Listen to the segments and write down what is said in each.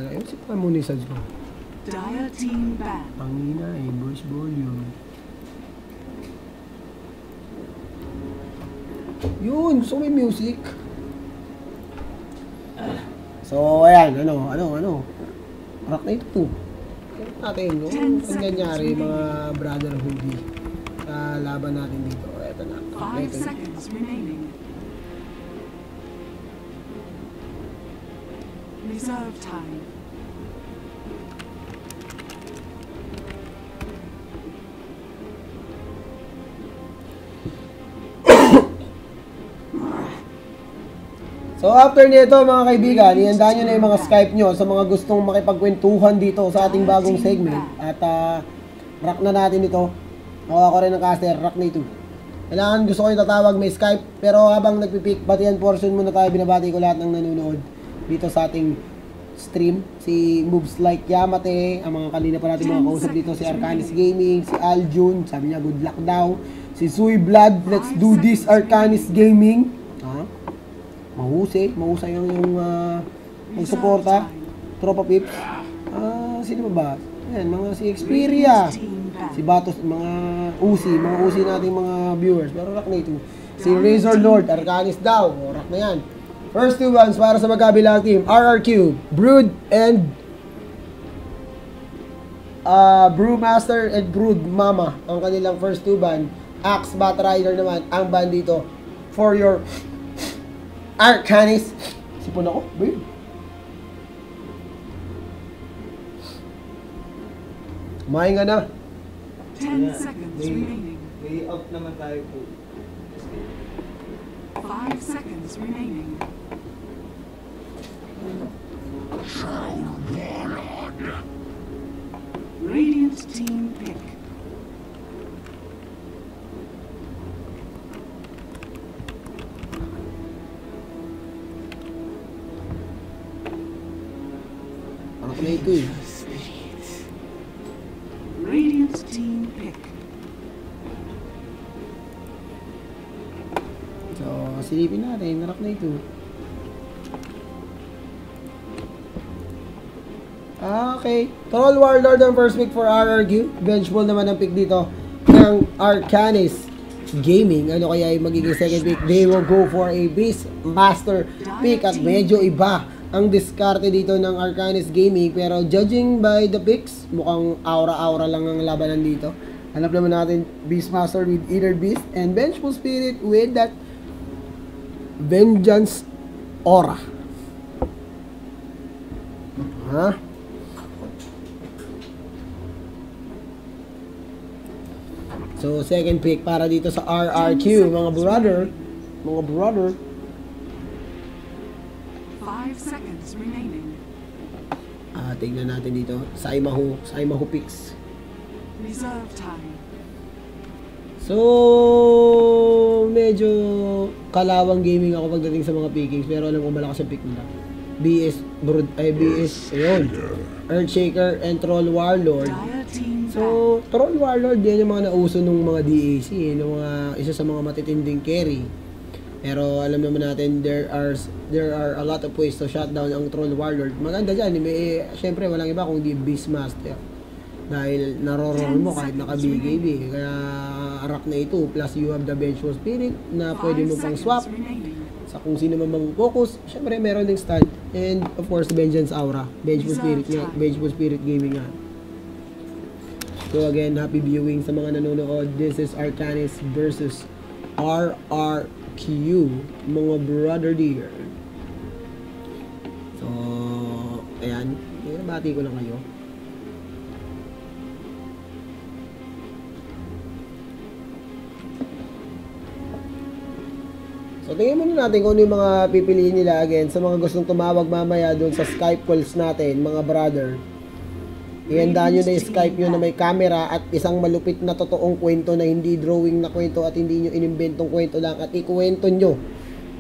Ayun, sipa muna yung sads ko. Dire team ban. Pangina eh, voice volume. Yun, gusto ko may music. So, ayan, ano. Rock na ito. Tignan natin, no? Ang nangyari, mga brotherhood sa laban natin dito. Ito na. 5 seconds remaining. Reserve time. So after nito mga kaibigan, ihanda nyo na yung mga Skype nyo sa mga gustong makipagkwentuhan dito sa ating bagong segment. At rock na natin ito. Ako rin ng caster, rock na ito. Kailangan gusto ko yung tatawag, may Skype. Pero habang nagpipick, batihan portion muna tayo, binabati ko lahat ng nanonood dito sa ating stream. Si Moves Like Yamate, ang mga kanina pa natin mga kausap dito, si Arcanis Gaming, si Aljun, sabi niya good luck daw. Si Sui Blood, let's do this Arcanis Gaming. Mahusay yung magsuporta. Tropa Pips. Sino ba? Ayan, mga si Xperia. Si Batos, mga usi nating mga viewers. Pero rock na ito. Si Razor Lord, Arcanis daw. Rock na yan. First two bands para sa magkabilang team. RRQ, Brood and Brewmaster and Brood Mama. Ang kanilang first two band. Axe Bat Rider naman ang band dito. For your Arcanis. Sipon ako, babe. Kumain ka na. 10 seconds remaining. May out naman tayo po. 5 seconds remaining. Radiant team pick. Rock na ito eh. Radiant team pick. So, silipin natin. Rock na ito. Okay. Troll Warlord ang first pick for RRQ. Benchball naman ang pick dito ng Arcanis Gaming. Ano kaya yung magiging second pick? They will go for a Beast Master pick at medyo iba ang diskarte dito ng Arcanis Gaming. Pero judging by the picks, mukhang aura-aura lang ang labanan dito. Hanap naman natin Beastmaster with Ether Beast and Vengeful Spirit with that Vengeance Aura. So second pick para dito sa RRQ, mga brother. 5 seconds remaining. Tignan natin dito. Saimahu picks. Reserve time. So, medyo kalawang gaming ako pagdating sa mga pickings, pero alam ko malakas ang pick nila. Ayun. Earthshaker and Troll Warlord. So, Troll Warlord yan yung mga nauso nung mga DAC, yung mga isa sa mga matitinding carry. Pero alam naman natin there are a lot of ways to shut down ang Troll Warlord. Maganda dyan, syempre walang iba kundi Beastmaster. Dahil naroroon mo kahit naka-BKB. Kaya rock na ito. Plus you have the Vengeful Spirit na pwede mo pang swap sa kung sino man mag-focus. Syempre meron ding stun. And of course Vengeance Aura. Vengeful Spirit Gaming nga. So again, happy viewing sa mga nanonood. This is Arcanis versus RRQ, mga brother dear. So, ayan. Bati ko lang kayo. So, tingnan muna natin kung ano yung mga pipiliin nila again sa mga gustong tumawag mamaya doon sa Skype calls natin, mga brother. Ihandaan nyo na yung Skype nyo na may camera at isang malupit na totoong kwento na hindi drawing na kwento at hindi nyo inimbentong kwento lang at ikuwento nyo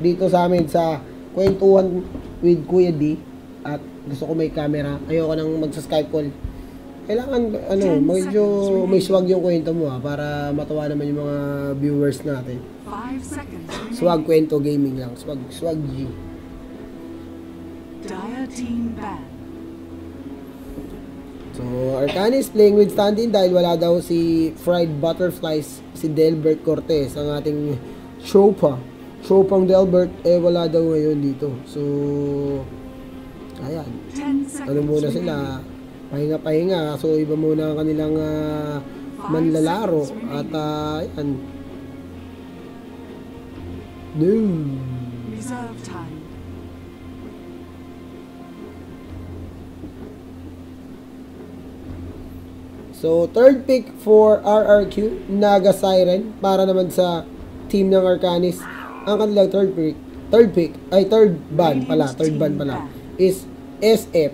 dito sa amin sa Kwentuhan with Kuya D. At gusto ko may camera. Ayoko nang magsa-Skype call. Kailangan, medyo may swag yung kwento mo para matawa naman yung mga viewers natin. 5 seconds remaining. Swag kwento gaming lang. Swag G. Dire team ban. Arcanis playing with stand-in dahil wala daw si Fried Butterflies, si Delbert Cortez, ang ating Chopang Delbert, wala daw ngayon dito. So, ayan. Ano muna sila? Pahinga-pahinga. So, iba muna ang kanilang manlalaro. At, ayan. Reserve time. So, third pick for RRQ, Naga Siren, para naman sa team ng Arcanis. Ang kanilang third ban pala, is SF.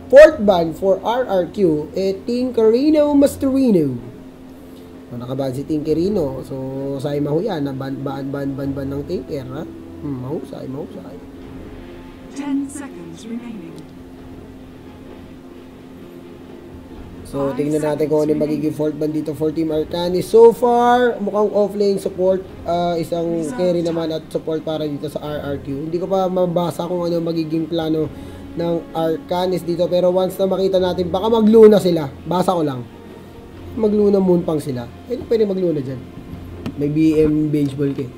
Fourth ban for RRQ, Tinkerino Masterino. Nakaban si Tinkerino. So, say mahuyan na ban ng Tinker, ha? Mahusay. 10 seconds remaining. So, tingnan natin kung ano yung magiging fourth ban dito for Team Arcanis. So far, mukhang offlane support, isang carry naman at support para dito sa RRQ. Hindi ko pa mabasa kung ano magiging plano ng Arcanis dito. Pero once na makita natin, baka magluna sila. Basa ko lang. Magluna moonpang sila. Pwede magluna dyan. May BM baseball ka.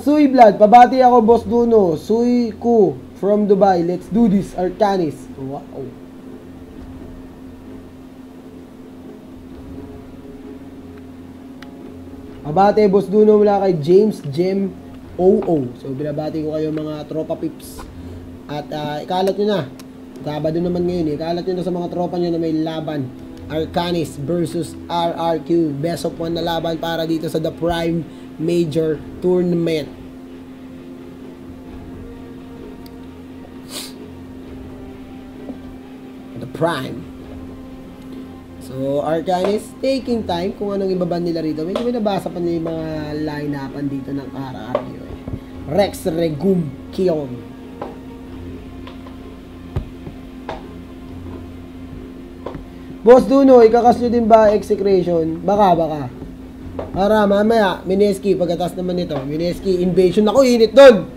Sui Blood. Pabati ako, Boss Duno. Sui Ku from Dubai. Let's do this, Arcanis. Wow. Abate, Boss Duno, mula kay James Jem OO. So, binabati ko kayo mga tropa pips. At ikalat nyo na. Sabado naman ngayon. Ikalat nyo na sa mga tropa nyo na may laban. Arcanis versus RRQ. Best of 1 na laban para dito sa The Prime Major Tournament. The Prime. So, Arcanis taking time kung anong ibaban nila rito. Medyo may nabasa pa nila yung mga line-upan dito ng RRQ. Rex Regum Kion. Boss Duno, ikakas nyo din ba execration? Baka. Para mamaya, Mineski, pagkatas naman nito. Mineski, Invasion. Ako, init doon.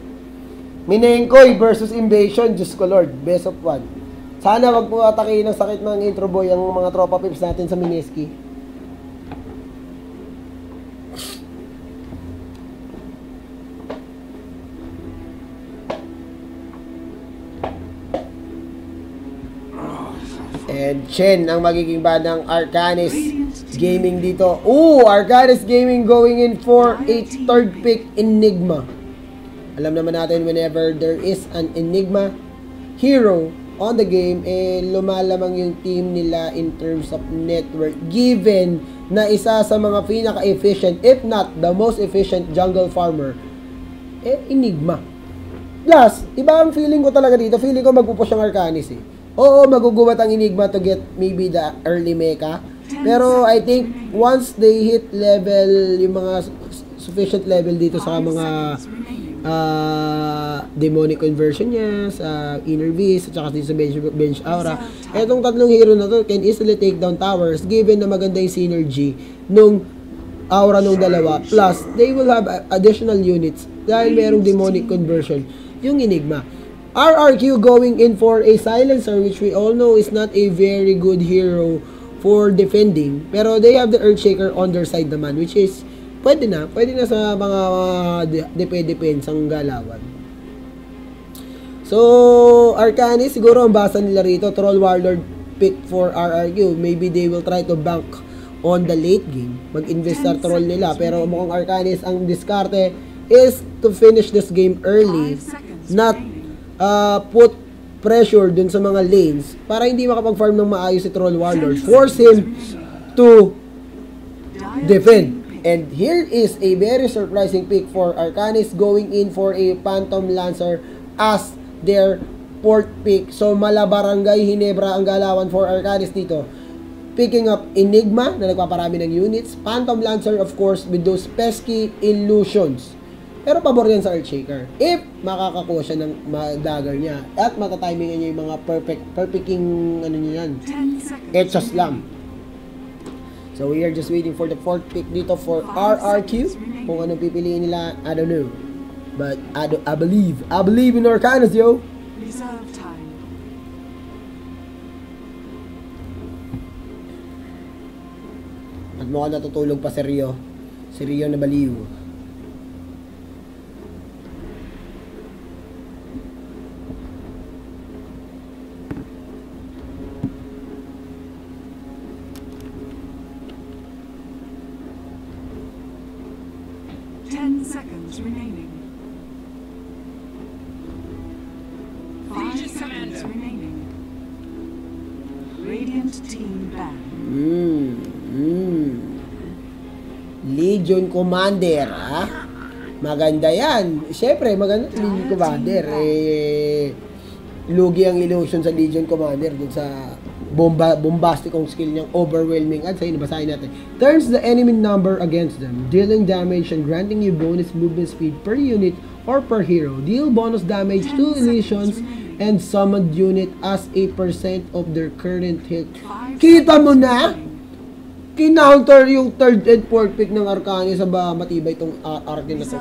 Minengkoy versus Invasion. Diyos ko Lord, best of 1. Sana wag po atakihin ng sakit ng intro boy ang mga tropa pips natin sa Mineski. And Chen ang magiging bandang Arcanis Gaming dito. Arcanis Gaming going in for a third pick, Enigma. Alam naman natin whenever there is an Enigma hero on the game, lumalamang yung team nila in terms of network, given na isa sa mga pinaka-efficient, if not the most efficient jungle farmer, Enigma. Plus, iba ang feeling ko talaga dito. Feeling ko magpupush ang Arcanis Oo, magugubat ang Enigma to get maybe the early mecha. Pero I think once they hit level, yung mga sufficient level dito sa mga demonic conversion niya, sa inner beast, at saka sa bench aura, etong tatlong hero na to can easily take down towers given na maganda yung synergy nung aura nung dalawa, plus they will have additional units dahil merong demonic conversion yung Enigma. RRQ going in for a silencer, which we all know is not a very good hero for defending, pero they have the Earthshaker on their side naman, which is pwede na sa mga depensang galawan. So, Arcanis, siguro ang basa nila rito, Troll Warlord pick for RRQ. Maybe they will try to bank on the late game. Mag-invest sa troll nila. Pero mukhang Arcanis, ang diskarte is to finish this game early. Not put pressure dun sa mga lanes para hindi makapag-farm ng maayos si Troll Warlord. Force him to defend. And here is a very surprising pick for Arcanis, going in for a Phantom Lancer as their fourth pick. So, Malabarangay Hinebra ang galawan for Arcanis dito. Picking up Enigma na nagpaparami ng units. Phantom Lancer, of course, with those pesky illusions. Pero pabor yan sa Earthshaker. If makakakuha siya ng dagger niya at matatimingan niya yung mga perfecting ano niya yan. Etcha Slam. So, we are just waiting for the fourth pick dito for RRQ. Kung anong pipiliin nila, I don't know. But, I believe in Arcanis, yo! Reserve time. At mukhang natutulog pa si Rio. Si Rio na baliw. Seconds remaining. 5 seconds remaining. Radiant team ban. Legion Commander, ha? Maganda yan. Siyempre, maganda Legion Commander. Lugi ang illusion sa Legion Commander dun sa bombasticong skill niyang overwhelming at sa'yo, basahin natin. Turns the enemy number against them, dealing damage and granting you bonus movement speed per unit or per hero. Deal bonus damage to illusions and summoned unit as a percent of their current hit. Kita mo na? Kinounter yung third and fourth pick ng Arcane sa matibay itong Arcane na ito.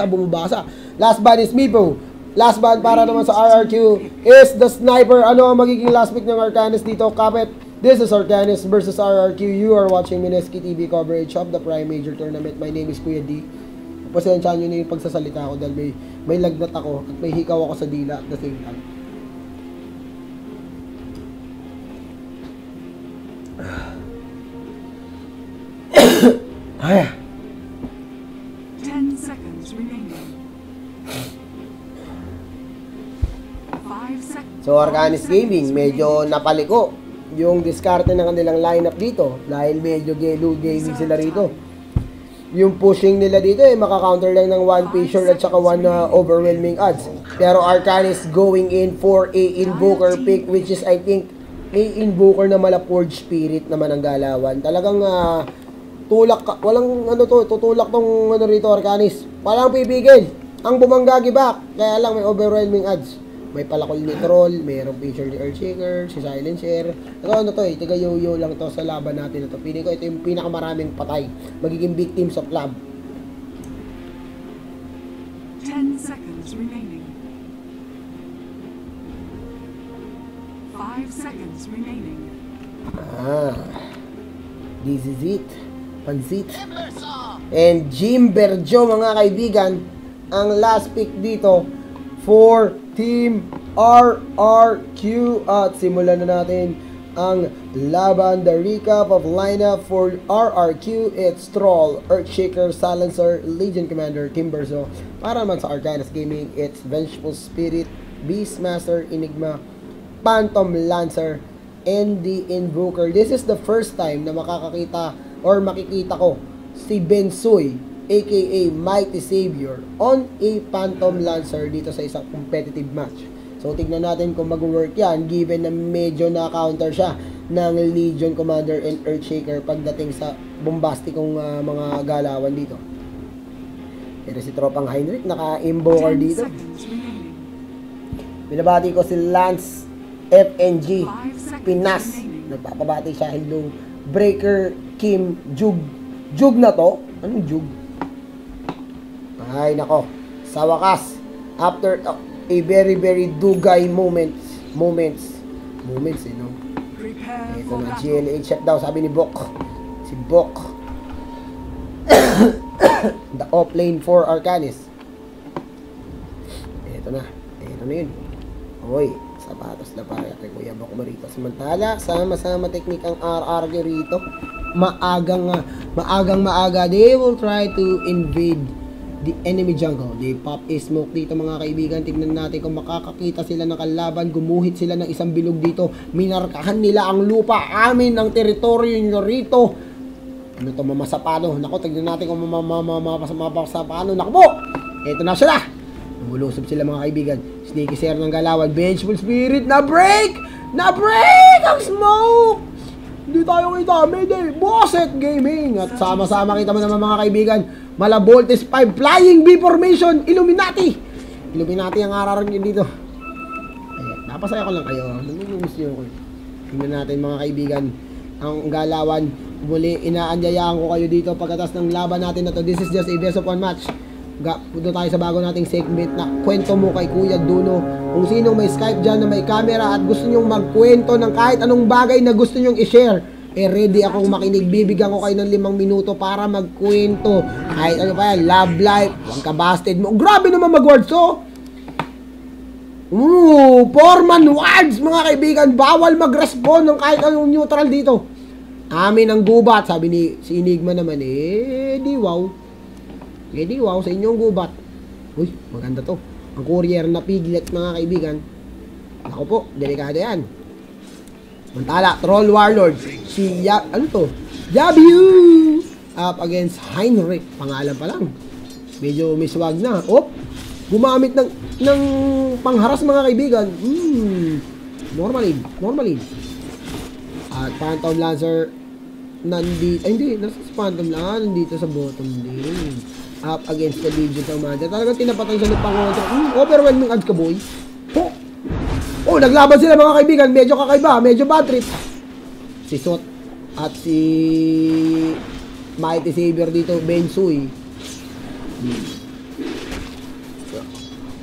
Bumabasa. Last ban is Mipo. Last ban para naman sa RRQ is the Sniper. Ano ang magiging last pick ng Arcanis dito? Kapit, this is Arcanis versus RRQ. You are watching Mineski TV coverage of the Prime Major Tournament. My name is Kuya D. Pasensyahan nyo na yung pagsasalita ko dahil may lagnat ako at may hikaw ako sa dila at the same time. Ay. 10 seconds remaining. 5 seconds. So Arcanis Gaming, medyo napaliko yung diskarte ng kanilang lineup dito dahil medyo gelu gaming sila rito. Yung pushing nila dito maka-counter lang ng 1 Fisher at saka 1 overwhelming odds. Pero Arcanis going in for a Invoker pick, which is I think a Invoker na Malaforge Spirit naman ang galawan. Talagang tulak, walang tutulak tong rito Arcanis. Walang pipigil. Ang bumangga gibak, kaya lang may overwhelming odds. May palakol ni Troll, mayroong feature ni Earthshaker, si Silencer. Tiga yo-yo lang to sa laban natin na to. Piling ko ito yung pinakamaraming patay. Magiging victims of lab. 10 seconds remaining. 5 seconds remaining. This is it. Pansit. And Jimberjo, mga kaibigan, ang last pick dito for Team RRQ. At simulan na natin ang laban. The recap of lineup for RRQ. It's Troll, Earthshaker, Silencer, Legion Commander, Timberzo. Para naman sa Arcanis Gaming, it's Vengeful Spirit, Beastmaster, Enigma, Phantom Lancer, and the Invoker. This is the first time na makakakita or makikita ko si Bensoy, aka Mighty Savior, on a Phantom Lancer dito sa isang competitive match. So tignan natin kung mag-work yan given na medyo na-counter siya ng Legion Commander and Earthshaker pagdating sa bombastikong mga galawan dito. Pero si Tropang Heinrich naka-invoker dito. Binabati ko si Lance FNG Pinas. Nagpapabati siya. Hello Breaker Kim Jug. Jug na to? Anong Jug? Ay nako, sa wakas, after a very dugay moments, no? Ito na, GLH shut daw, sabi ni Bok. Si Bok. The offlane for Arcanis. Ito na yun. Oy, sapatos na para kay Kuya Bok Marito. Samantala, sama-sama teknik ang RRQ rito. Maaga, they will try to invade the enemy jungle. They pop a smoke dito mga kaibigan. Tignan natin kung makakakita sila ng kalaban. Gumuhit sila ng isang bilog dito. Minarkahan nila ang lupa. Amin ang teritoryo nyo rito. Ano to, mamasapano? Nako, tignan natin kung mamasapano. Nako po! Ito na sila. Nangulusob sila mga kaibigan. Sneaky Sir ng galawan. Vengeful Spirit na break! Ang smoke! Hindi tayo kita. Mayday! Bosset Gaming! At sama-sama kita mo naman mga kaibigan. Malavoltes 5 Flying B Formation Illuminati ang araran nyo dito. Ayan, napasaya ko lang kayo. Nangungumis nyo ko. Tingnan natin mga kaibigan ang galawan. Muli inaanyayaan ko kayo dito pagkatas ng laban natin na to. This is just a best of one match. Punta tayo sa bago nating segment na kwento mo kay Kuya Duno. Kung sinong may Skype dyan na may camera at gusto nyong magkwento ng kahit anong bagay na gusto nyong i-share, ready akong makinig. Bibigyan ko kayo ng 5 minuto para magkwento. Kahit ano pa yan, love life, huwag ka busted mo. Grabe naman mag-words, oh! Foreman words, mga kaibigan. Bawal mag-respond ng kahit anong neutral dito. Amin ang gubat. Sabi ni si Enigma naman, di wow. Di wow sa inyong gubat. Uy, maganda to. Ang courier na piglet, mga kaibigan. Ako po, delikado yan. Samantala, Troll Warlord. Si ano to? W! Up against Heinrich. Pangalan pa lang. Medyo miswag na. Gumamit ng pangharas, mga kaibigan. Normalin. At Phantom Lancer nandito. Ay, hindi. Nasa Phantom lang. Nandito sa bottom lane. Up against the Legion Commander. Talagang tinapatan siya ng pangontra. Overwhelming odds ka, boy. Naglaban sila, mga kaibigan. Medyo kakaiba. Medyo bad trip. Si Sot at si Mighty Savior dito. Bensui.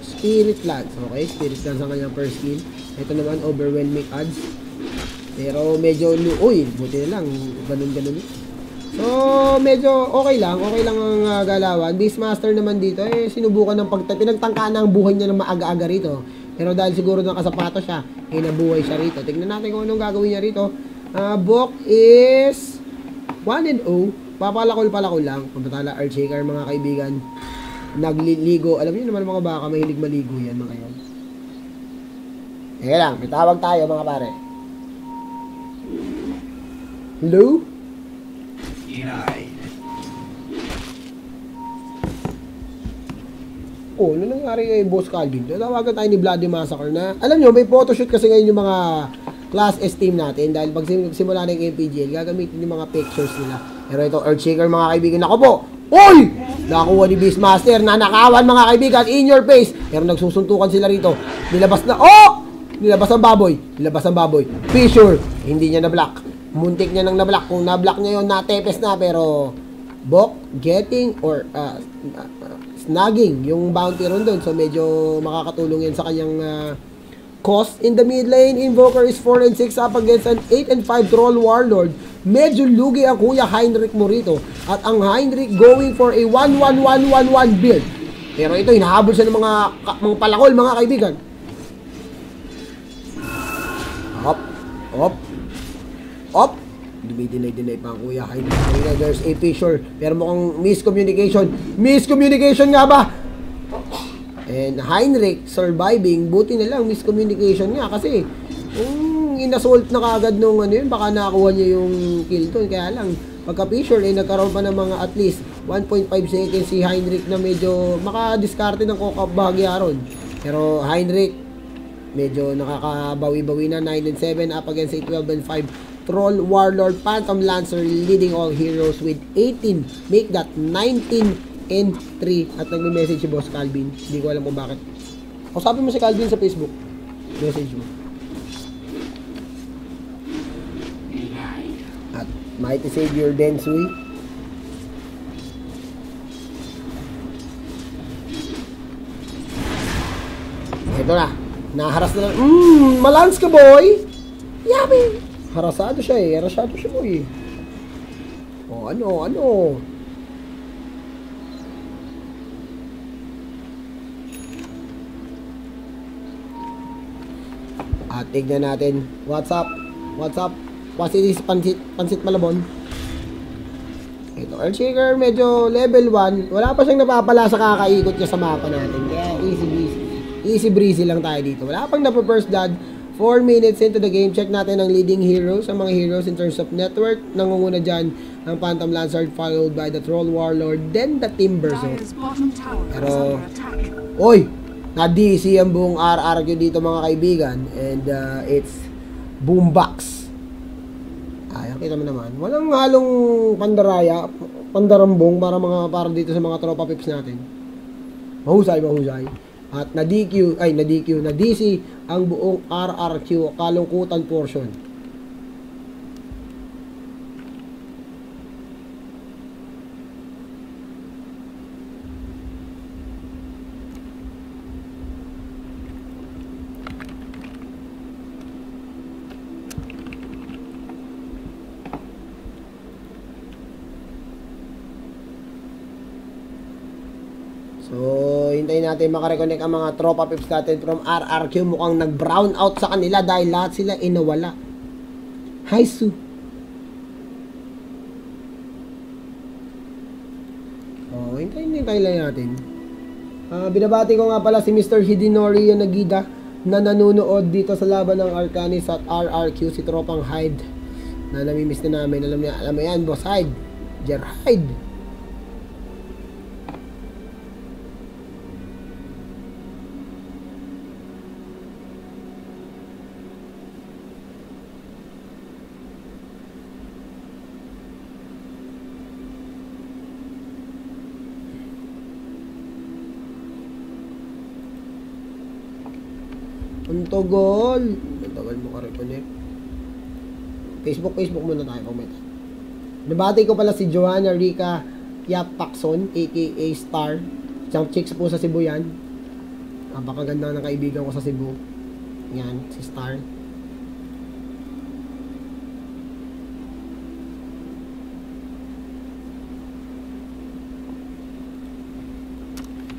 Spirit Lance. Okay, Spirit Lance ang kanyang first skill. Ito naman, overwhelming odds. Pero medyo, buti na lang. Ganun. So, medyo okay lang ang galawan. Beastmaster naman dito, sinubukan ng pinagtangkaan ng buhay niya ng maaga-aga rito. Pero dahil siguro nakasapato siya, nabuhay siya rito. Tignan natin kung anong gagawin niya rito. Bok is 1-0. Papalakol lang. Pamatala Earthshaker, mga kaibigan. Nagliligo. Alam niyo naman, mga baka, mahilig maligo yan, mga kayo. Lang, may tawag tayo, mga pare. Hello? Ano nangyari kay Boss Calvin? Tawagan tayo ni Bloody Massacre na. Alam nyo, may photoshoot kasi ngayon yung mga Class S team natin. Dahil pag simula na yung MPGL, gagamitin yung mga pictures nila. Pero ito, Earthshaker, mga kaibigan. Ako po! Nakuha ni Beastmaster. Nanakawan, mga kaibigan. In your face. Pero nagsusuntukan sila rito. Nilabas ang baboy. Fissure. Hindi niya na-block. Muntik niya nang na-block. Kung na-block niya yun, natepes na. Pero Bok getting or snagging yung bounty ron doon. So medyo makakatulong yan sa kanyang cost. In the mid lane, Invoker is 4 and 6 up against an 8 and 5 Troll Warlord. Medyo lugi ang Kuya Heinrich mo rito. At ang Heinrich going for a 1-1-1-1-1 build. Pero ito, hinahabol siya ng mga palakol, mga kaibigan. Up. Dinay pa ang Kuya Heinrich. There's a fissure. Pero mukhang miscommunication. Miscommunication nga ba? And Heinrich surviving. Buti na lang miscommunication nga. Kasi kung inassault na kagad nung baka nakakuha niya yung kill doon. Kaya lang, pagka fissure, nagkaroon pa ng mga at least 1.5 seconds si Heinrich na medyo makadiskarte ng kokabahagya ron. Pero Heinrich, medyo nakakabawi-bawi na. 9 and 7 up against a 12 and 5 Troll Warlord. Phantom Lancer leading all heroes with 18. Make that 19 and 3. At nagme-message si Boss Calvin. Hindi ko alam kung bakit. Kausapin mo si Calvin sa Facebook. Message mo. At Mighty Savior Densui. Ito na. Naharas na lang. Malance ka, boy. Yabi. Harasado siya boy. Ano? At tignan natin. What's up? Pasilis pansit malabon. Ito, Earthshaker, medyo level 1. Wala pa siyang napapala sa kakaikot niya sa mapa natin. Kaya easy breezy lang tayo dito. Wala pang first blood. 4 minutes into the game, check natin ang leading heroes, ang mga heroes in terms of network. Nangunguna dyan ang Phantom Lancer, followed by the Troll Warlord, then the Timber Zone. Pero, na-DC ang buong RRQ dito, mga kaibigan. And it's Boombox. Ayan, kita mo naman. Walang halong pandarambong para dito sa mga tropa pips natin. Mahusay. At na-DC ang buong RRQ, kalungkutan portion. So, hintayin natin makareconnect ang mga tropa pips natin from RRQ. Mukhang nag-brown out sa kanila dahil lahat sila inawala. Hi, Su. Oh, hintayin lang natin. Binabati ko nga pala si Mr. Hidinori Yanagida na nanonood dito sa laban ng Arcanis at RRQ, si tropang Hyde na namimiss na namin. Alam mo yan, Boss Hyde. Jer Hyde. Ang togol. Matagal mo ka-reconnect. Facebook muna tayo pag may tayo. Nabati ko pala si Joanna Rica Yapakson, aka Star. Jump chicks po sa Cebu yan. Napakaganda ng kaibigan ko sa Cebu. Yan, si Star.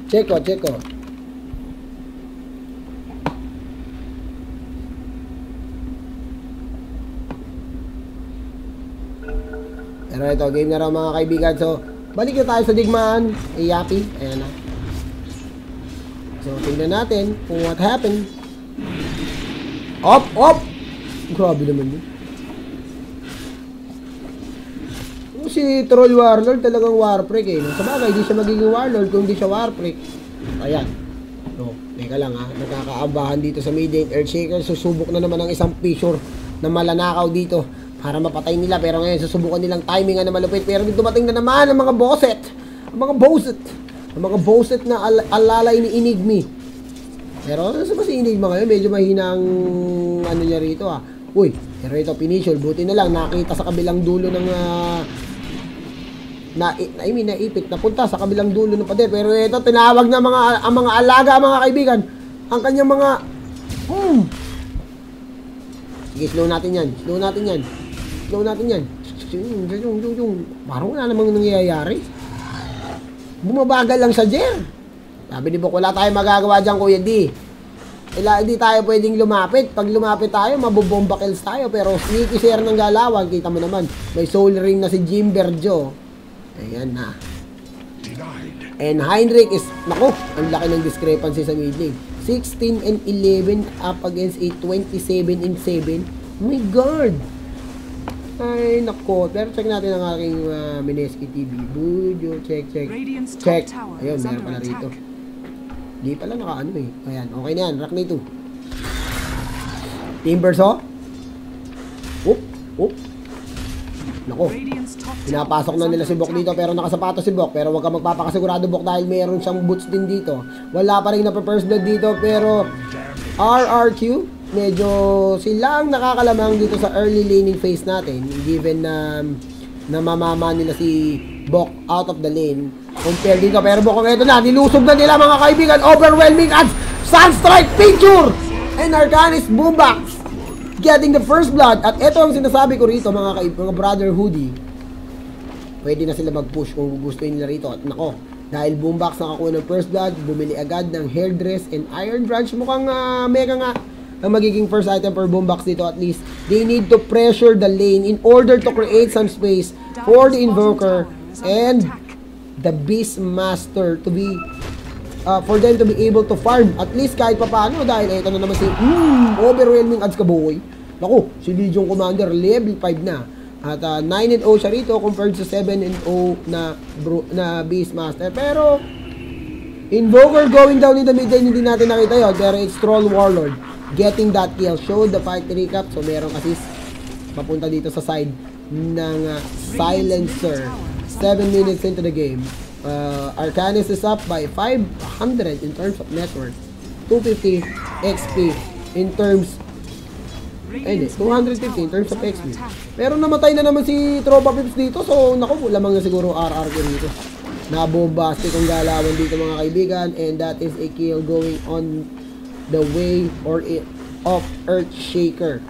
Check ko. Pero ito, game na raw mga kaibigan. So, balik na tayo sa digmaan. Yapi. Ayan na. So, tingnan natin kung what happened. Op! Grabe naman yun. Si Troll Warlord talagang Warfreak eh. No? Sabagay, hindi siya magiging Warlord kung hindi siya Warfreak. Ayan. No, teka lang ha. Nagkakaabahan dito sa Midnight Earthshaker. Susubok na naman ang isang fissure na malanakaw dito para mapatay nila, pero ngayon susubukan nilang timingan na malupit, pero dumating na naman ang mga bosset na alalay ni Enigmi. Pero sa ba si Enigma ngayon, medyo mahinang ano niya rito uy, pero ito pinishol, buti na lang nakita sa kabilang dulo ng naipit, napunta sa kabilang dulo ng pader, pero ito tinawag na ang mga alaga, mga kaibigan, ang kanyang mga sige, slow natin yan. Parang wala namang nangyayari. Bumabagal lang sa Jer. Sabi ni Bok, wala tayong magagawa dyan, Kuya D. Hindi tayo pwedeng lumapit. Pag lumapit tayo, mabobomba kills tayo. Pero sneaky share ng galawan. Kita mo naman, may soul ring na si Jimberjo. Ayan na. And Heinrich is, naku, ang laki ng discrepancy sa mid lane. 16 and 11 up against a 27 and 7. Oh my God! Ay, nako. Pero check natin ang aking Mineski TV. Bujo, check. Ayun, meron pala rito. Di pala naka-ano eh. Ayan, okay na yan. Rock na ito. Timbers, oh. Oop. Nako. Pinapasok na nila si Bok dito pero nakasapatos si Bok. Pero wag ka magpapakasigurado, Bok, dahil meron siyang boots din dito. Wala pa rin na-first blood dito pero RRQ, medyo silang nakakalamang dito sa early laning phase natin, given na mamama nila si Bok out of the lane compare dito. Pero Bok, ito na, nilusob na nila mga kaibigan. Overwhelming ads, Sunstrike picture and Arcanis Boombox getting the first blood. At ito ang sinasabi ko rito mga brother hoodie, pwede na sila mag-push kung gusto nila rito. At nako, dahil Boombox nakakuha ng first blood, bumili agad ng hairdress and iron branch. Mukhang mega nga ang magiging first item for Boombox dito. At least they need to pressure the lane in order to create some space for the Invoker and the Beastmaster to be for them to be able to farm at least kahit papaano. Dahil ito na naman si overwhelming ads kaboy. Naku, si Legion Commander level 5 na. At 9-0 siya rito compared sa 7-0 na Beastmaster. Pero Invoker going down in the mid lane, hindi natin nakita yun. Pero it's Troll Warlord getting that kill. Show the fight recap. So merong assist papunta dito sa side ng Silencer. 7 minutes into the game. Arcanis is up by 500 in terms of net worth. 250 XP in terms 250 in terms of XP. Pero namatay na naman si Tropa Pips dito. So naku, lamang na siguro RRQ dito. Nabombastic ang galawan dito mga kaibigan. And that is a kill going on the way of Earthshaker.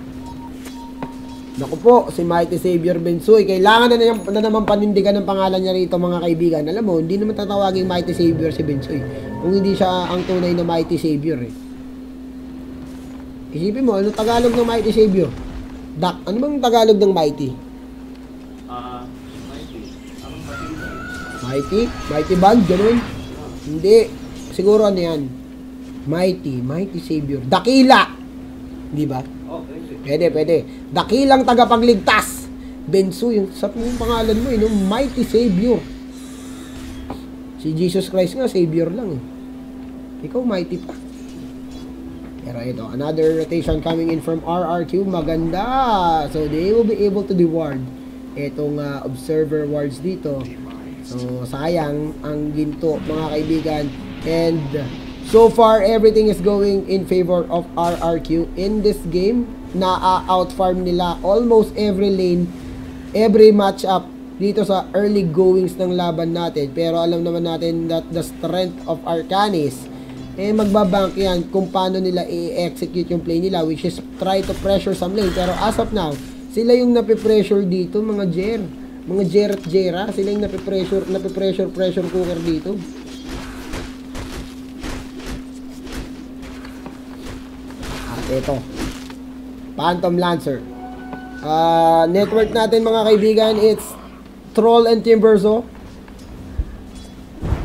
Naku po, si Mighty Savior Bensoy. Kailangan na naman panindigan ng pangalan niya rito mga kaibigan. Alam mo, hindi naman tatawaging Mighty Savior si Bensoy. Kung hindi siya ang tunay na Mighty Savior eh. Isipin mo, ano Tagalog ng Mighty Savior? Dak, ano bang Tagalog ng Mighty? Mighty? Mighty Band, ganun? Hindi. Siguro ano yan? Mighty Savior. Dakila! Di ba? Pwede. Dakilang tagapagligtas. Bensoy, yung sa pangalan mo, no? Mighty Savior. Si Jesus Christ nga, Savior lang. Ikaw, Mighty pa. Pero ito, another rotation coming in from RRQ. Maganda. So, they will be able to reward itong observer wards dito. So, sayang ang ginto, mga kaibigan. And so far, everything is going in favor of RRQ in this game. Na-outfarm nila almost every lane, every matchup dito sa early goings ng laban natin. Pero alam naman natin that the strength of Arcanis, magbabank yan kung paano nila i-execute yung play nila, which is try to pressure some lane. Pero as of now, sila yung napipressure dito, mga Jer. Mga Jer at Jera, sila yung napipressure cooker dito. At ito, Phantom Lancer. Network natin mga kaibigan, it's Troll and Timberzo.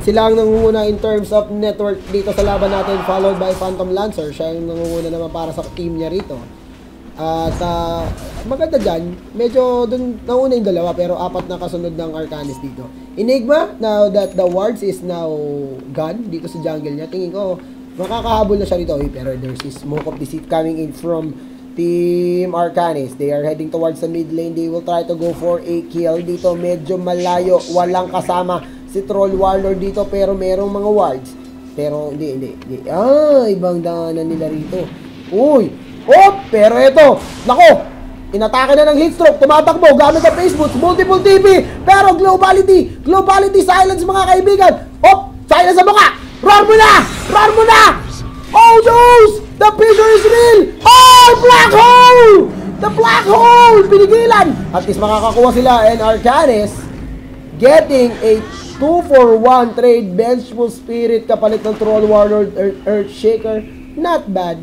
Sila ang nangunguna in terms of network dito sa laban natin, followed by Phantom Lancer. Siya yung nangunguna naman para sa team niya rito. At maganda dyan, medyo dun nauna yung dalawa, pero apat na kasunod ng Arcanis dito. Enigma, now that the wards is now gone dito sa jungle niya, tingin ko makakahabol na siya rito. Pero there's this smoke of deceit coming in from Team Arcanis. They are heading towards the mid lane. They will try to go for a kill dito. Medyo malayo, walang kasama si Troll Warlord dito, pero merong mga wards. Pero hindi. Ibang daanan nila rito. Uy! Pero ito, nako, inatake na ng heatstroke, tumatakbo gamit ang face boots, multiple TP, pero globality silence mga kaibigan. Silence sa mukha. Roar mo na. Oh Zeus, the picture is real. Black hole. The black hole, pinigilan. At least makakakuha sila, and Arcanis getting a 2-for-1 trade, Vengeful Spirit kapalit ng Troll Warlord, Earthshaker. Not bad.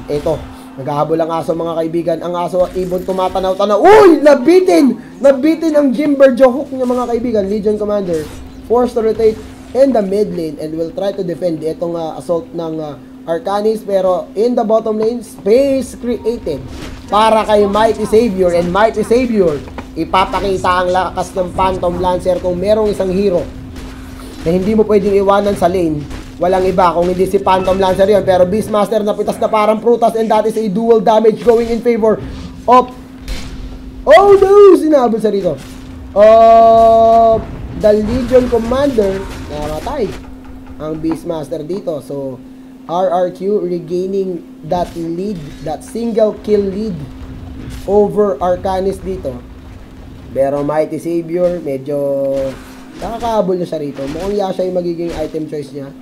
Ito, naghahabol ang aso mga kaibigan. Ang aso ibon tumatanaw-tanaw. Uy! Nabitin ang Jimberjo hook niya mga kaibigan. Legion Commander forced to rotate in the mid lane and will try to defend itong assault ng Arcanis. Pero in the bottom lane, space created para kay Mighty Savior. And Mighty Savior, ipapakita ang lakas ng Phantom Lancer kung merong isang hero na hindi mo pwedeng iwanan sa lane. Walang iba kung hindi si Phantom Lancer yun. Pero Beastmaster napitas na parang prutas, and that is a dual damage going in favor of sinabol sa rito the Legion Commander. Namatay ang Beastmaster dito. So RRQ regaining that lead, that single kill lead over Arcanis dito. Pero Mighty Savior, medyo nakakahabol na siya rito. Mukhang Yasha yung magiging item choice niya.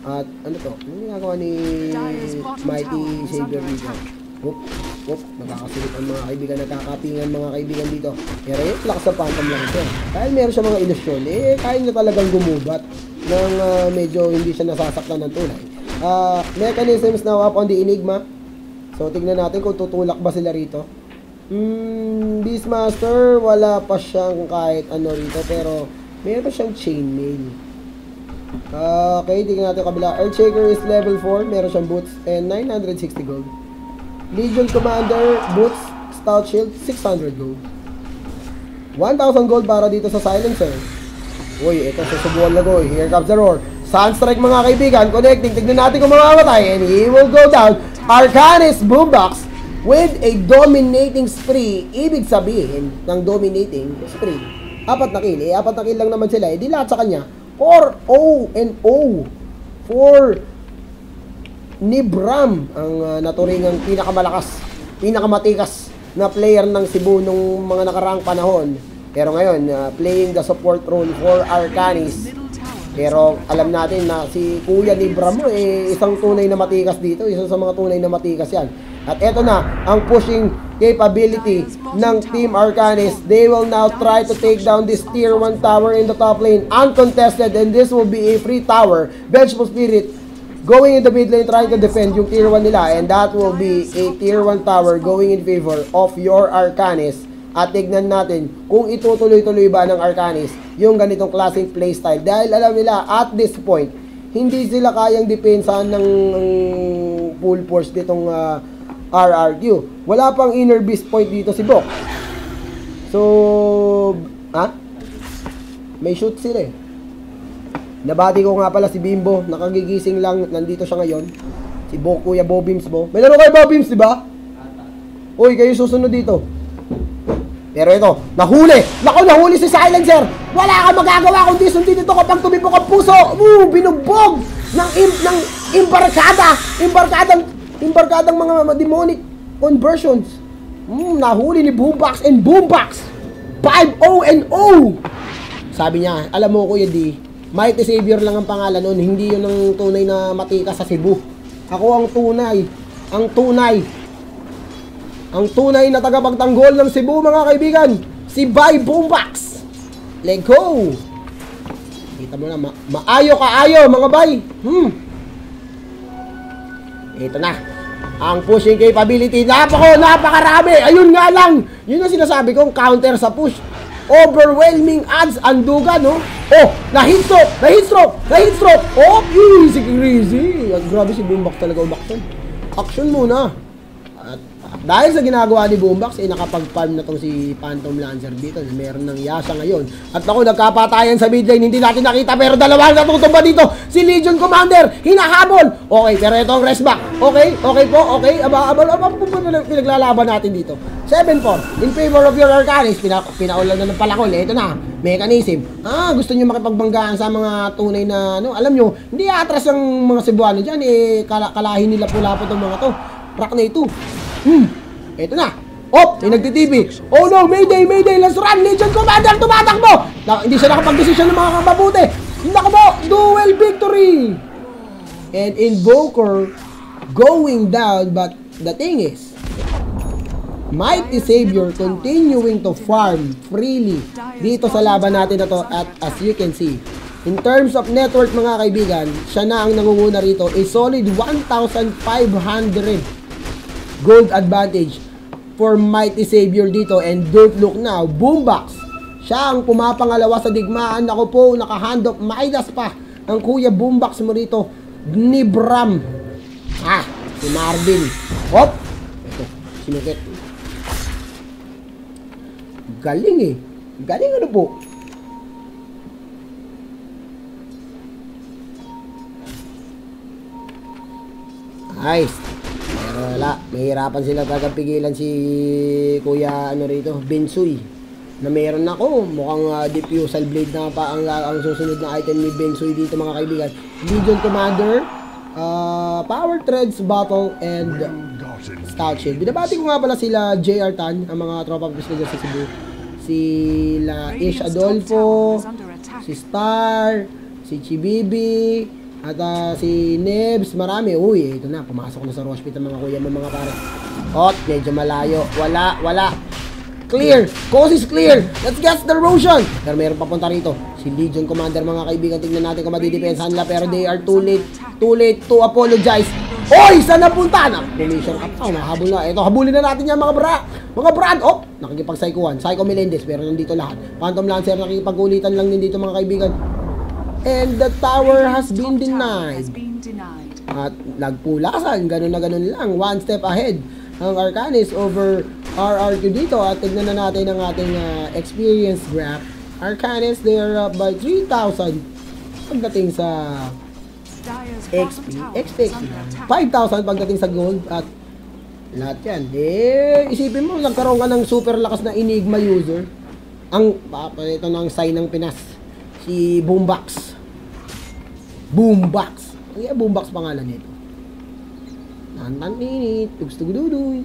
At ano to? Ano ginagawa ni Mighty Savior dito? Nakakasunod ang mga kaibigan, nakakapingan mga kaibigan dito. Pero yung lakas sa Phantom lang siya. Dahil meron siya mga ilusyon, kaya niya talagang gumubat ng medyo hindi siya nasasaktan ng tunay. Mechanisms now up on the Enigma. So tignan natin kung tutulak ba sila rito. Beastmaster, wala pa siyang kahit ano rito, pero meron pa siyang chainmail. Okay, tignan natin kabila. Earthshaker is level 4, meron siyang boots and 960 gold. Legion Commander, boots, stout shield, 600 gold. 1,000 gold para dito sa silencer. Uy, ito susubuan na go. Here comes the roar. Sunstrike mga kaibigan, connecting. Tignan natin kung mamamatay, and he will go down. Arcanis Boombox with a dominating spree. Ibig sabihin ng dominating spree, 4 na kill. 4 na kill lang naman sila. Di lahat sa kanya 4-0-0 for Nibram, ang naturingang pinakamatikas na player ng Cebu nung mga nakaraang panahon. Pero ngayon, playing the support role for Arcanis. Pero alam natin na si Kuya Libra mo isang tunay na matikas dito, isa sa mga tunay na matikas yan. At eto na, ang pushing capability ng Team Arcanis. They will now try to take down this tier 1 tower in the top lane, uncontested, and this will be a free tower. Vengeful Spirit going in the mid lane trying to defend yung tier 1 nila, and that will be a tier 1 tower going in favor of your Arcanis. At tignan natin kung itutuloy-tuloy ba ng Arcanis yung ganitong klaseng playstyle, dahil alam nila at this point hindi sila kayang depensahan ng full force ditong RRQ. Wala pang inner beast point dito si Bok. So, may shoot sila eh. Nabati ko nga pala si Bimbo, nakagigising lang, nandito siya ngayon. Si Bok, Kuya Bobims mo. May laro kayo Bobims, di ba? Uy, kayo susunod dito. Pero ito, nahuli! Naku, nahuli si Silencer! Wala kang magagawa kundi sundin ito kapag tumibok ang puso! Binugbog! Ng Imbarkadang mga demonic conversions. Nahuli ni Boombox and Boombox. 5-0-0. Sabi niya, alam mo Kuya D, Mighty Savior lang ang pangalan nun, hindi yun ang tunay na matikas sa Cebu. Ako ang tunay na tagapagtanggol ng Cebu, mga kaibigan. Si Bay Boombox. Let's go. Kita mo na, maayo kaayo mga bay. Ito na. Ang pushing capability, napakarami. Ayun nga lang. Yun ang sinasabi kong counter sa push. Overwhelming odds, andugan, no? Oh, na-hit stroke. Oh, easy. Grabe si Boombox talaga umaksyon. Action muna. At dahil sa ginagawa ni Boombox, nakapag-farm na tong si Phantom Lancer dito. Meron ng yasa ngayon. At ako, nagkapatayan sa mid lane. Hindi natin nakita, pero dalawa natutumba dito. Si Legion Commander, hinahabol. Okay, pero ito ang rest back. Okay po. Abal, pinaglalaban natin dito. 7-4, in favor of your Arcanis. Pinaulan na ng palakol. Ito na, mechanism. Gusto nyo makipagbanggaan sa mga tunay na, alam nyo, hindi atras ang mga Cebuano dyan. Kalahin nila pula po itong mga to. Rock na ito. Ito na. May nagtitibi. Oh no, Mayday, let's run. Legion Commander, tumatakbo. Hindi siya nakapag-desisyon ng mga kababuti. Nakabo, duel victory. And Invoker going down, but the thing is, Mighty Savior continuing to farm freely dito sa laban natin na to. At as you can see, in terms of network mga kaibigan, siya na ang nangunguna rito. A solid 1,500 gold advantage for Mighty Savior dito. And don't look now, Boombox, siya ang pumapangalawa sa digmaan. Ako po, nakahand of Midas pa ang Kuya Boombox mo rito ni Bram. Si Marvin. Ito, sinukit. Galing ano po. Nice. Pero wala, mahirapan sila talagang pigilan si Kuya rito, Bensoy. Na meron ako, mukhang diffusal blade na pa ang susunod na item ni Bensoy dito mga kaibigan. Legion Commander, Power Threads, Bottle, and Stout Shield. Binabati ko nga pala sila JR Tan, ang mga tropa gusto dyan sa Cebu. Sila Ish Adolfo, si Star, si Chibibi, at si Nebs, marami. Uy, ito na, pumasok na sa Rosh Pit ang mga kuya mo mga pare. Medyo malayo. Wala. Clear. Coast is clear. Let's get the erosion. Pero meron papunta rito. Si Legion Commander mga kaibigan. Tignan natin kung madidepensahan nila. Pero they are too late to apologize. Saan napunta? Formation up. Nahabol na. Ito, habulin na natin yan mga brad. Nakikipag-psychoan. Psycho Melendez. Pero nandito lahat. Phantom Lancer, nakikipag-ulitan lang din dito mga kaibigan. And the tower has been denied. At nagpulasan. Ganun na ganun lang. One step ahead ang Arcanis over RRQ dito. At tignan na natin ang ating experience graph. Arcanis, they are up by 3,000 pagdating sa XP, 5,000 pagdating sa gold. At lahat yan. Isipin mo, nagkaroon ka ng super lakas na Enigma user. Ito na ang sign ng Pinas. Si Boombox. Boombox pangalan nito. Nantaninit, tugstugududuy.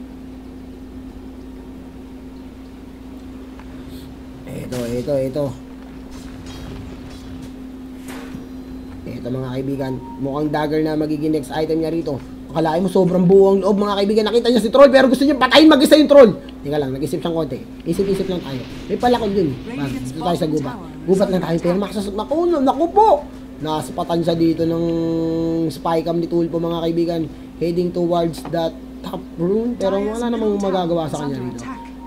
Ito. Ito mga kaibigan, mukhang dagger na magiging next item niya rito. Akalain mo sobrang buo ang loob mga kaibigan. Nakita niya si troll pero gusto niya patayin mag-isa yung troll. Teka lang, nag-isip siyang konti. Isip-isip lang tayo. May palakad yun. Dito tayo sa gubat. Gubat lang tayo pero naku po! Nasapatan siya dito ng spy cam ni Tulpo mga kaibigan. Heading towards that top room. Pero wala namang magagawa sa kanya dito.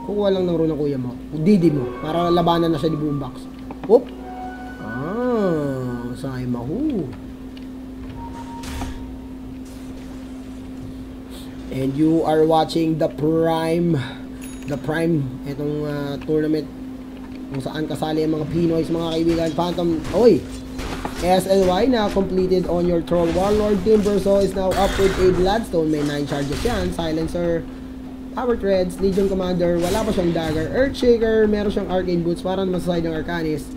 Kukuha lang ng rune ng kuya mo. Didi mo. Para labanan na siya ni Boombox. Oop! Say mahu. And you are watching the Prime itong tournament kung saan kasali ang mga Pinoys mga kaibigan. Phantom, oy! SLY na completed on your Troll Warlord. Timbersaw is now up with a Bloodstone. May 9 charges yan. Silencer, Power Threads, Legion Commander, wala pa siyang Dagger. Earthshaker, meron siyang Arcane Boots para naman sa side ng Arcanist.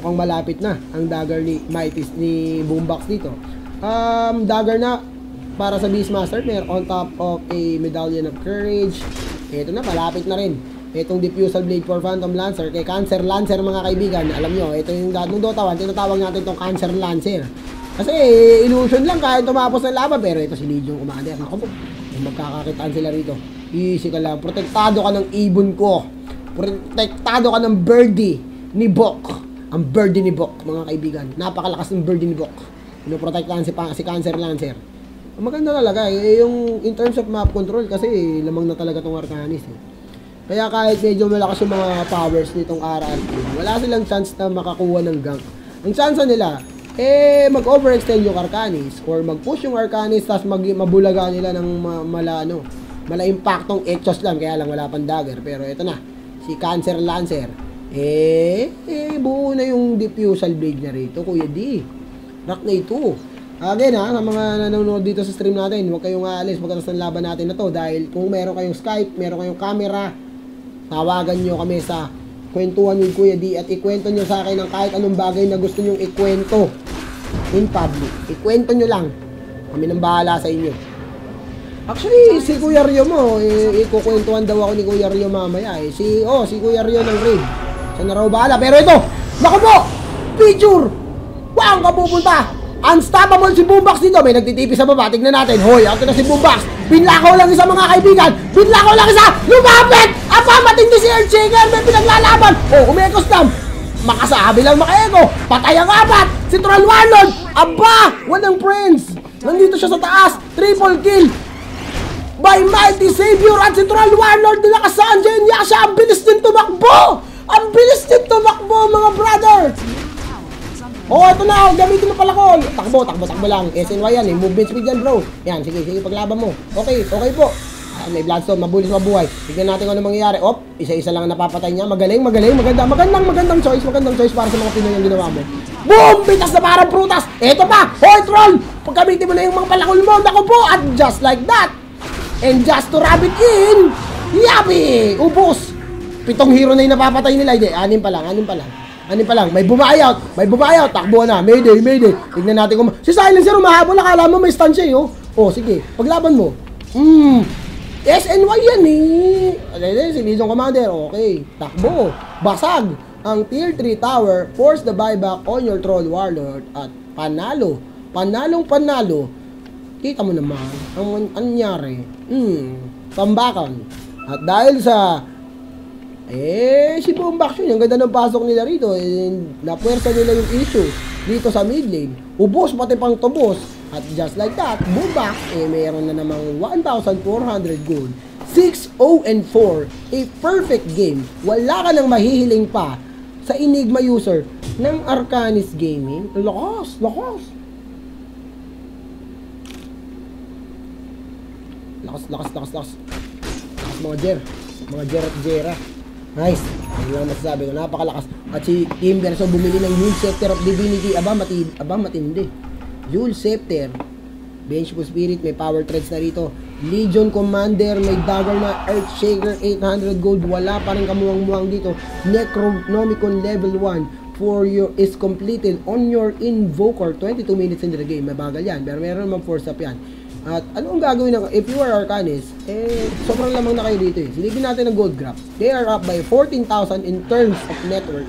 Mukhang malapit na ang Dagger ni Boombox dito. Dagger na para sa Beastmaster, meron on top of a Medallion of Courage. Ito na, malapit na rin. Itong Diffusal Blade for Phantom Lancer kay Cancer Lancer mga kaibigan. Alam nyo, ito yung nung Dota 1, tinatawag natin itong Cancer Lancer. Kasi illusion lang kahit tumapos ng laban, pero ito si Legion Commander. Naku po, magkakakitaan sila rito. Easy ka lang, protektado ka ng ibon ko. Protektado ka ng birdie ni Bok. Ang birdie ni Bok mga kaibigan. Napakalakas ng birdie ni Bok. Pinoprotektahan si Cancer Lancer. Maganda talaga yung in terms of map control kasi lamang na talaga tong Arcanist Kaya kahit medyo malakas yung mga powers nitong RRQ, wala silang chance na makakuha ng gank. Ang chance nila mag-overextend yung Arcanist or mag-push yung Arcanist tapos mabulaga nila ng mala-impactong Exos lang kaya lang wala pang Dagger. Pero ito na, si Cancer Lancer buo na yung Diffusal Blade niya rito, Kuya D. Rockney 2. Again sa mga nanonood dito sa stream natin, huwag kayong aalis pagkatapos ng laban natin na to dahil kung meron kayong Skype, meron kayong camera, tawagan nyo kami sa Kwentuhan with Kuya D at ikwento nyo sa akin ng kahit anong bagay na gusto nyong ikwento in public. Ikwento nyo lang. Kami nang bahala sa inyo. Actually, si Kuya Rio mo, ikukwentuhan daw ako ni Kuya Rio mamaya Si Kuya Rio ng Raid. Siya na raw bahala. Pero ito, naku po! Picture! Wow, kapupunta! Unstoppable si Boombox dito. May nagtitipi sa baba. Tignan natin. Hoy, ito na si Boombox. Binlakaw lang isa mga kaibigan. Binlakaw lang isa. Lumapit! Aba, matindi si Earthshaker. May pinaglalaban. Umekos lang. Makasabi lang makaeko. Patay ang 4. Si Troll Warlord. Aba, walang friends. Nandito siya sa taas. Triple kill. By Mighty Savior. At si Troll Warlord na nakasaan dyan niya siya. Ang bilis din tumakbo. Ang bilis din tumakbo mga brother. Ito na, gamitin mo pala ko. Takbo lang. SNY yan movement speed yan bro. Yan, sige, paglaban mo. Okay po. May Bloodstone, mabuhay. Tignan natin kung ano mangyayari. Isa-isa lang ang napapatay niya. Magaling. Magandang choice para sa mga Pinoy ang ginawa mo. Boom! Bitas na parang prutas. Eto pa. Hoy, troll! Pagkamitin mo na yung mga palakol mo. Naku po. At just like that. And just to rub it in. Yabi! Ubos. 7 hero na yung napapatay nila. Hindi, 6 pa lang. May bumayaw. Takbo na. Mayday. Tignan natin kung si Silencer umahabol. Akala mo may stun siya sige. Paglaban mo. SNY yan si Legion Commander. Okay. Takbo. Basag. Ang tier 3 tower. Force the buyback on your Troll Warlord. At panalo. Panalo. Kita mo naman. Ang nangyari. Tambakan. At dahil sa si Boombox yun, ang ganda ng pasok nila rito napuwersa nila yung issue dito sa mid lane, ubos pati pang tubos at just like that, Boombox mayroon na namang 1,400 gold 6-0-4 a perfect game, wala ka nang mahihiling pa sa Enigma user ng Arcanist Gaming. Lakas mga Jera. Nice. Hindi lang masasabi ko. Napakalakas. At si Timbersaw bumili ng Yule Scepter of Divinity. Aba, matindi. Yule Scepter. Vengeful Spirit. May Power Threads na rito. Legion Commander. May Dagger na. Earthshaker. 800 gold. Wala pa rin kamuwang-muwang dito. Necronomicon level 1 is completed on your Invoker. 22 minutes in the game. Mabagal yan. Pero meron naman force up yan. At ano ang gagawin if you are Arcanist, sobrang lamang na kayo dito Silipin natin ang gold graph. They are up by 14,000 in terms of network.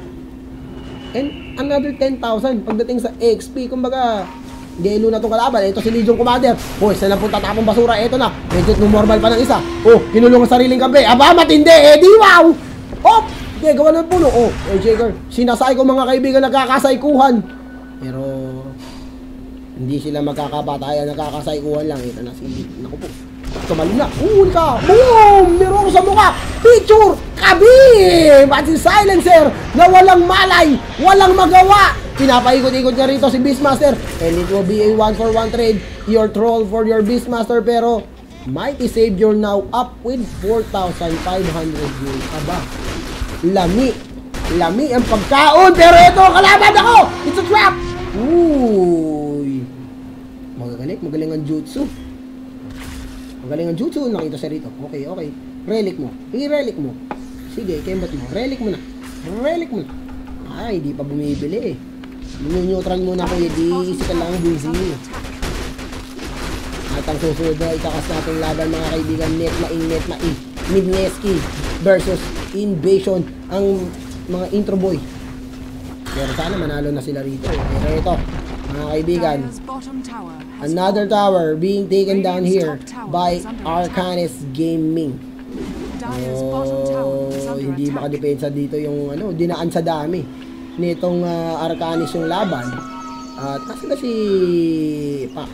And another 10,000 pagdating sa XP. Kumbaga, Gelo na itong kalaban. Ito si Legion Commander. Oh, isa lang pong tatapong basura. Ito na. Medyo normal pa ng isa. Oh, kinulong ang sariling kampi. Aba, matindi. Eh, di wow! Oh, okay, gawa ng puno. Oh, Shaker. Sinasay ko mga kaibigan nagkakasaykuhan. Pero, hindi sila magkakapatayan. Nagkakasaykuhan lang. Ito na si... Naku po. Tumali na. Huli ka. Boom! Meron sa mukha. Picture! Kabim! At si Silencer na walang malay, walang magawa. Pinapaikot-ikot niya rito si Beastmaster. And it will be a 1-for-1 trade. Your troll for your Beastmaster. Pero, Mighty Savior now up with 4,500 gold. Aba, lami. Lami ang pagkaon. Pero ito, kalaban ako! It's a trap! Uy. Magaling ang jutsu. Magaling ang jutsu. Nakita siya rito. Okay, okay. Relic mo. I-relic mo. Sige, kembat mo. Relic mo na. Relic mo na. Ay, di pa bumibili eh. Nineutral muna ko, di isa ka lang busy. At ang susunod na ikakas natin laban mga kaibigan, Netmain, Midneski versus Invasion, ang mga intro boy. Pero sana manalo na sila rito. Pero ito, mga kaibigan, another tower being taken down here by Arcanis Gaming. Oh, hindi makadepensa dito yung ano, dinaan sa dami nitong Arcanis yung laban. At kasi na si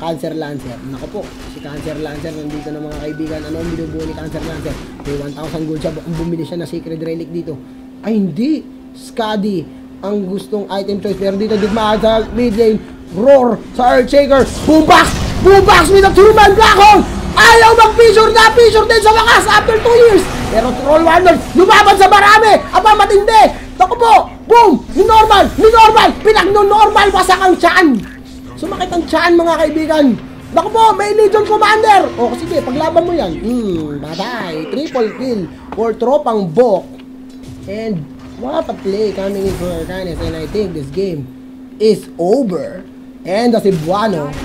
Cancer Lancer. Nako po, si Cancer Lancer nandito na mga kaibigan. Ano ang binubuo ni Cancer Lancer? May 1,000 gold siya. Bumili siya na Sacred Relic dito. Ay hindi, Skadi ang gustong item choice. Pero dito digmaan sa mid lane. Roar sa Earthshaker. Boombox! Boombox with a two-man black hole! Ayaw mag-fissure na! Fissure din sa wakas after 2 years! Pero Troll Warlord, lumaban sa marami! Aba, matindi! Naku po! Boom! Ni-normal! Pinag-normal! Wasak ang tiyan! Sumakit ang tiyan, mga kaibigan! Naku po! May Legion Commander! O, sige, paglaban mo yan. Batay! Triple kill for Tropang Bok. And what a play coming in for Arcanis. And I think this game is over. And the Cebuanos.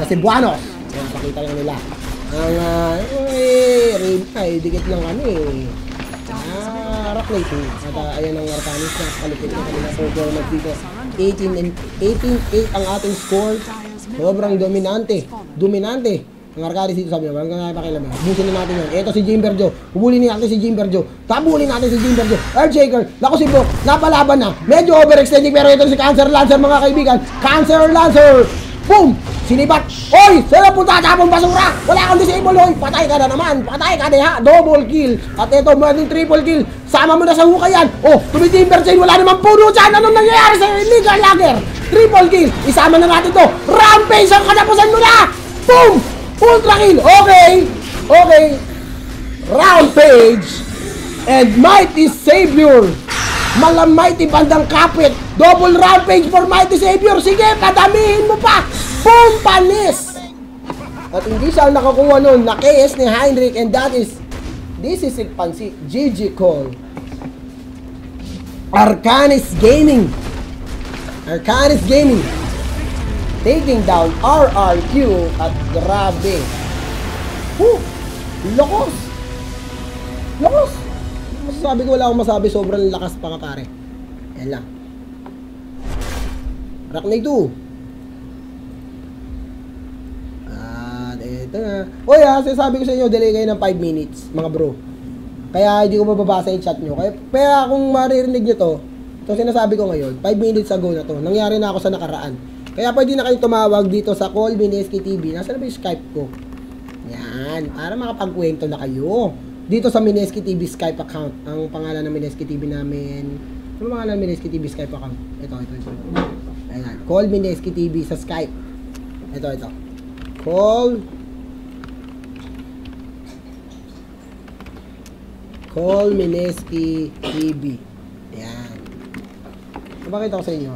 Ayan, pakita lang nila. Ang, ay, dikit lang kami. Rock Lake. At ayan ang Arcanis na kalupit na kanila performance dito. 18-8 ang ating score. Sobrang dominante. Ang Arcanis dito, sabi na, walang napakialam. Busin na natin yan. Ito si Jimberjo. Hubulin natin si Jimberjo. Tabulin natin si Jimberjo. Earthshaker. Naku si Brook. Napalaban na. Medyo overextending pero ito si Cancer Lancer, mga kaibigan. Cancer Lancer. Boom! Sinibat! Oy! Sila po tatapong basura! Wala kang disable, oy! Patay ka na naman! Patay ka na ha! Double kill! At ito, maging triple kill! Sama mo na sa hukayan! Oh! Tumitimber chain! Wala naman puno dyan! Anong nangyayari sa illegal lagger? Triple kill! Isama na natin to! Rampage ang katapusan mo na! Boom! Ultra kill! Okay! Okay! Rampage! And Mighty Savior! Mighty bandang kapit! Double rampage for Mighty Savior! Sige! Padamihin mo pa! Boom! Panis! At hindi siya nakakuha nun na KS ni Heinrich, and that is this is it, Pansi GG call. Arcanis Gaming taking down RRQ. At grabe, Lokos! Masasabi ko, wala akong masabi. Sobrang lakas pa nga, pare. Yan lang. Arachnid 2. At eto na. Oy sinasabi ko sa inyo, delay kayo ng 5 minutes, mga bro. Kaya hindi ko mababasa yung chat nyo. Kaya kung maririnig nyo to, itong sinasabi ko ngayon, 5 minutes ago na to. Nangyari na ako sa nakaraan. Kaya pwede na kayong tumawag dito sa Call Mineski TV. Nasaan na ba yung Skype ko? Yan. Para makapagkwento na kayo. Dito sa Mineski TV Skype account. Ang pangalan ng Mineski TV namin. Ano pangalan ng Mineski TV Skype account? Ito. Ayan. Call Mineski TV sa Skype. Ito. Call Mineski TV. Ayan. Napakita ko sa inyo.